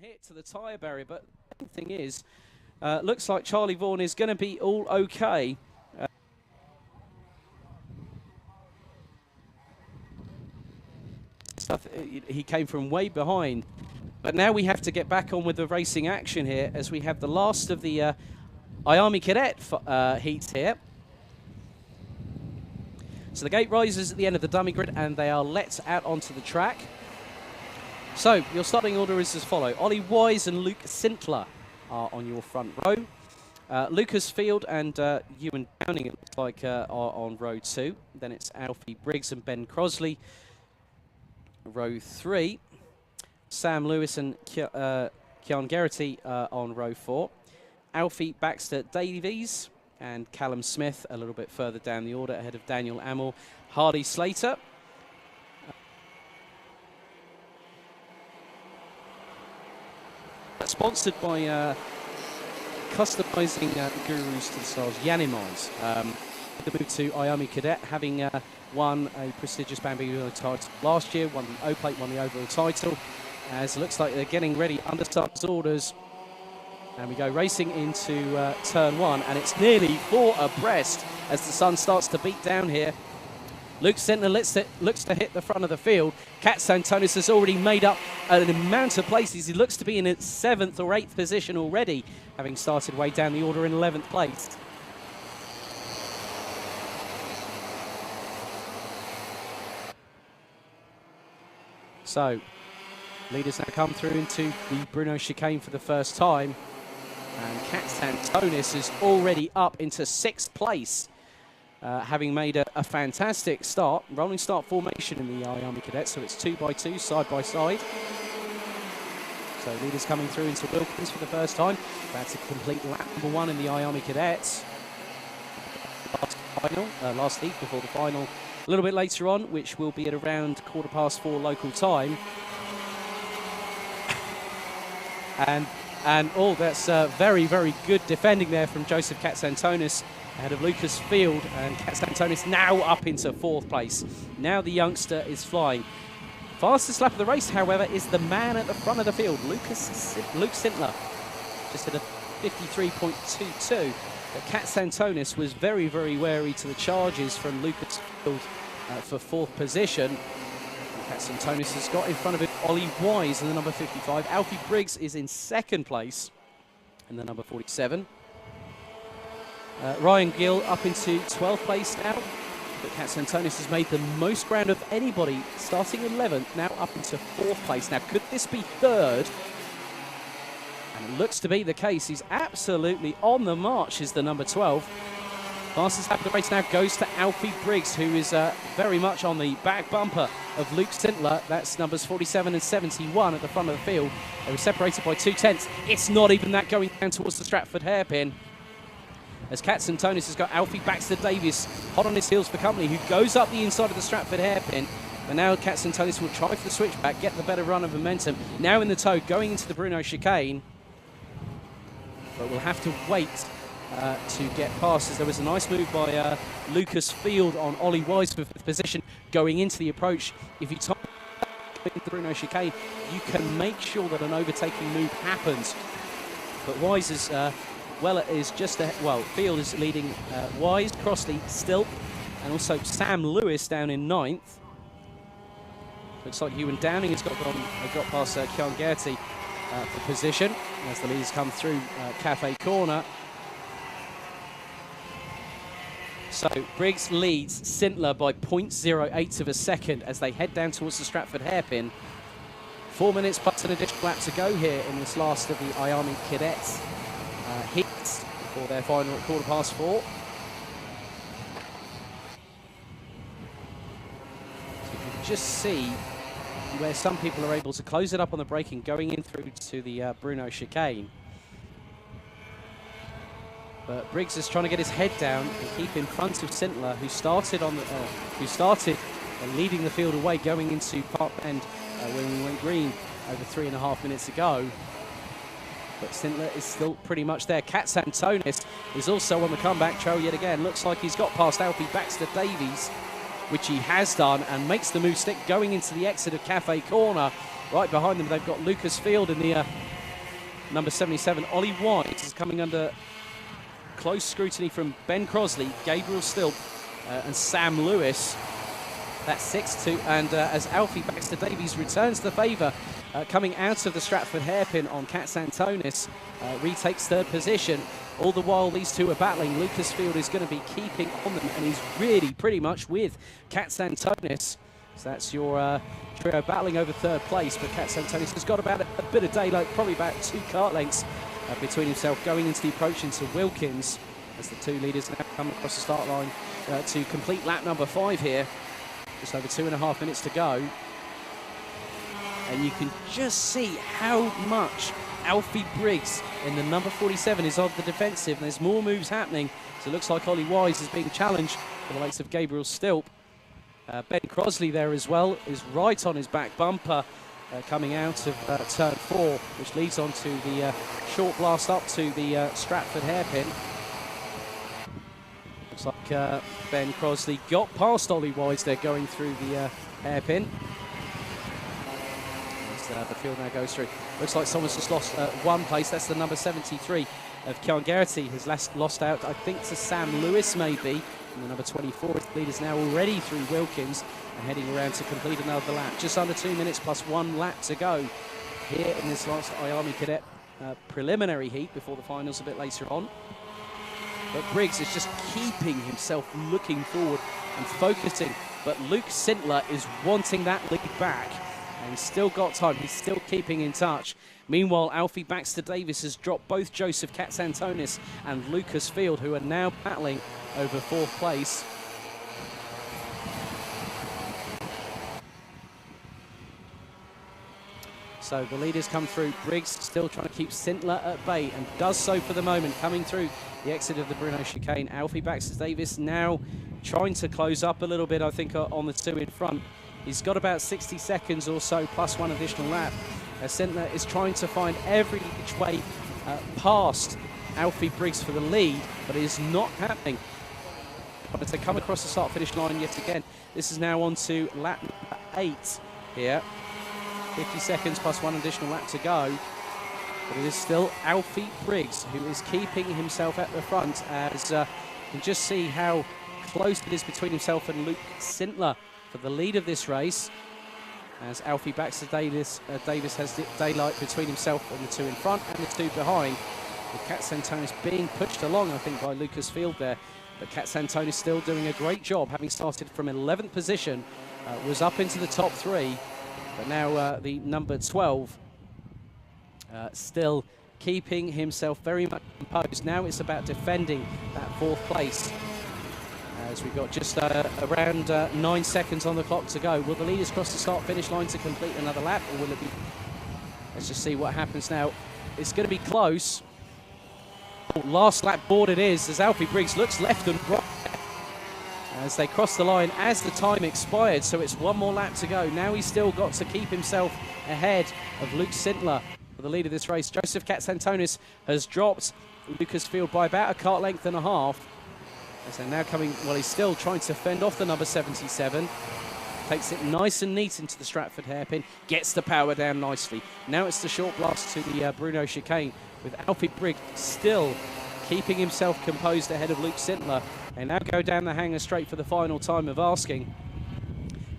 hit to the tyre barrier, but the thing is, looks like Charlie Vaughan is going to be all okay. He came from way behind, but now we have to get back on with the racing action here as we have the last of the Iame Cadet heats here. So the gate rises at the end of the dummy grid and they are let out onto the track. So your starting order is as follows. Ollie Wise and Luke Sintler are on your front row. Lucas Field and Ewan Downing, it looks like, are on row 2. Then it's Alfie Briggs and Ben Crosley, row 3. Sam Lewis and Kian Geraghty on row 4. Alfie Baxter Davies and Callum Smith a little bit further down the order ahead of Daniel Amell, Hardy Slater. Sponsored by customizing gurus to the stars, Yanimals. The move to Iame Cadet, having won a prestigious Bamboo title last year, won the O-Plate, won the overall title. As it looks like they're getting ready under starts orders. And we go racing into turn 1, and it's nearly 4 abreast as the sun starts to beat down here. Luke Sintler looks to hit the front of the field. Kat Santonis has already made up an amount of places. He looks to be in its 7th or 8th position already, having started way down the order in 11th place. So, leaders now come through into the Bruno chicane for the first time. And Kat Santonis is already up into 6th place, having made a fantastic start. Rolling start formation in the Iame Cadet, so it's 2 by 2, side by side. So leaders coming through into Wilkins for the first time. That's a complete lap #1 in the Iame Cadets. Last heat before the final, a little bit later on, which will be at around 4:15 local time. And all that's very, very good defending there from Joseph Katsantonis ahead of Lucas Field, and Katsantonis now up into 4th place. Now the youngster is flying. Fastest lap of the race, however, is the man at the front of the field, Luke Sintler, just at a 53.22. But Katsantonis was very, very wary to the charges from Lucas Field for 4th position. Katsantonis has got in front of it Ollie Wise in the number 55. Alfie Briggs is in 2nd place in the number 47. Ryan Gill up into 12th place now. But Katsantonis has made the most ground of anybody, starting 11th, now up into 4th place. Now, could this be 3rd? And it looks to be the case. He's absolutely on the march, is the number 12. Fastest lap of the race now goes to Alfie Briggs, who is very much on the back bumper of Luke Sintler. That's numbers 47 and 71 at the front of the field. They were separated by 2/10. It's not even that going down towards the Stratford hairpin. As Katsantonis has got Alfie Baxter Davies hot on his heels for company, who goes up the inside of the Stratford hairpin. But now Katsantonis will try for the switchback, get the better run of momentum. Now in the tow, going into the Bruno chicane. But we'll have to wait to get past, as there was a nice move by Lucas Field on Ollie Wise for 5th position going into the approach. If you time the Bruno chicane, you can make sure that an overtaking move happens. But Wise is, Field is leading Wise, Crossley, Stilp, and also Sam Lewis down in 9th. Looks like Ewan Downing has got past Kian Geraghty for position as the leaders come through Cafe Corner. So Briggs leads Sintler by 0.08 of a second as they head down towards the Stratford hairpin. 4 minutes plus an additional lap to go here in this last of the Iame Cadets hits before their final at 4:15. So you can just see where some people are able to close it up on the braking going in through to the Bruno chicane. But Briggs is trying to get his head down and keep in front of Sintler, who started leading the field away going into Park Bend when we went green over 3.5 minutes ago. But Sintler is still pretty much there. Katsantonis is also on the comeback trail yet again. Looks like he's got past Alfie Baxter Davies, which he has done, and makes the move stick going into the exit of Cafe Corner. Right behind them, they've got Lucas Field in the number 77. Ollie Wise is coming under close scrutiny from Ben Crosley, Gabriel Stilp, and Sam Lewis. That's 6-2. And as Alfie Baxter-Davies returns the favour, coming out of the Stratford hairpin on Katsantonis, retakes third position. All the while these two are battling, Lucas Field is going to be keeping on them, and he's really pretty much with Katsantonis. So that's your trio battling over third place, but Katsantonis has got about a bit of daylight, probably about 2 kart lengths between himself going into the approach into Wilkins, as the two leaders now come across the start line to complete lap number 5 here. Just over 2.5 minutes to go. And you can just see how much Alfie Briggs in the number 47 is on the defensive. And there's more moves happening. So it looks like Ollie Wise is being challenged for the likes of Gabriel Stilp. Ben Crosley there as well is right on his back bumper coming out of turn 4, which leads on to the short blast up to the Stratford hairpin. Looks like Ben Crosley got past Ollie Wise there going through the hairpin. The field now goes through. Looks like someone's just lost 1 place. That's the number 73 of Kian Garrity, has lost out, I think, to Sam Lewis maybe. And the number 24 leaders now already through Wilkins and heading around to complete another lap. Just under 2 minutes plus 1 lap to go here in this last Iame Cadet preliminary heat before the finals a bit later on. But Briggs is just keeping himself looking forward and focusing. But Luke Sintler is wanting that lead back. And he's still got time. He's still keeping in touch. Meanwhile, Alfie Baxter-Davies has dropped both Joseph Katsantonis and Lucas Field, who are now battling over 4th place. So the leaders come through. Briggs still trying to keep Sintler at bay and does so for the moment, coming through the exit of the Bruno chicane. Alfie Baxter-Davies now trying to close up a little bit, I think, on the 2 in front. He's got about 60 seconds or so, plus 1 additional lap. Sintler is trying to find every which way past Alfie Briggs for the lead, but it is not happening. But to come across the start-finish line yet again, this is now on to lap number 8 here. 50 seconds plus 1 additional lap to go. But it is still Alfie Briggs who is keeping himself at the front, as you can just see how close it is between himself and Luke Sintler for the lead of this race, as Alfie Baxter-Davies has daylight between himself and the 2 in front and the 2 behind, with Katsantonis being pushed along, I think, by Lucas Field there. But Katsantonis still doing a great job, having started from 11th position, was up into the top 3, but now the number 12 still keeping himself very much composed. Now it's about defending that 4th place, as we've got just around 9 seconds on the clock to go. Will the leaders cross the start-finish line to complete another lap, or will it be... Let's just see what happens now. It's going to be close. Last lap board it is, as Alfie Briggs looks left and right as they cross the line as the time expired. So it's 1 more lap to go. Now he's still got to keep himself ahead of Luke Sintler for the lead of this race. Joseph Katsantonis has dropped Lucas Field by about a kart length and a half. As they're now coming, well, he's still trying to fend off the number 77. Takes it nice and neat into the Stratford hairpin. Gets the power down nicely. Now it's the short blast to the Bruno chicane, with Alfie Briggs still keeping himself composed ahead of Luke Sintler. They now go down the hanger straight for the final time of asking.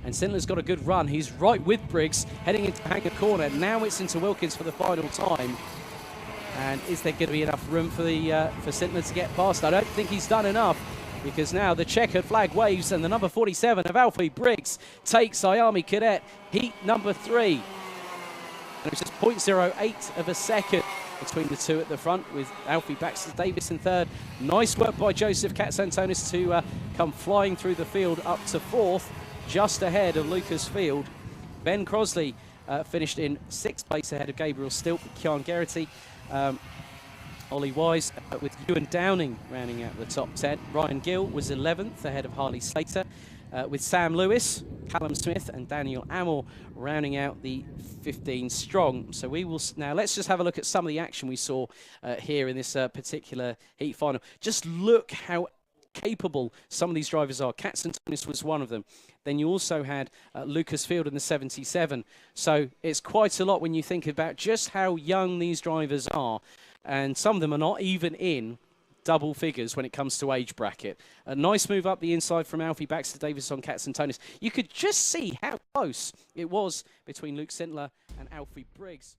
And Sintler's got a good run. He's right with Briggs, heading into hanger corner. Now it's into Wilkins for the final time. And is there going to be enough room for Sintler to get past? I don't think he's done enough, because now the checkered flag waves and the number 47 of Alfie Briggs takes Iame Cadet heat number 3. And it's just 0.08 of a second between the 2 at the front, with Alfie Baxter-Davies in 3rd. Nice work by Joseph Katsantonis to come flying through the field up to 4th, just ahead of Lucas Field. Ben Crosley finished in 6th place ahead of Gabriel Stilp, Kian Garrity. Ollie Wise with Ewan Downing rounding out the top 10. Ryan Gill was 11th ahead of Harley Slater, with Sam Lewis, Callum Smith and Daniel Amor rounding out the 15 strong. So we will now, let's just have a look at some of the action we saw here in this particular heat final. Just look how capable some of these drivers are. Katzentonis was one of them. Then you also had Lucas Field in the 77. So it's quite a lot when you think about just how young these drivers are. And some of them are not even in double figures when it comes to age bracket. A nice move up the inside from Alfie Baxter Davis on Katzentonis. You could just see how close it was between Luke Sintler and Alfie Briggs.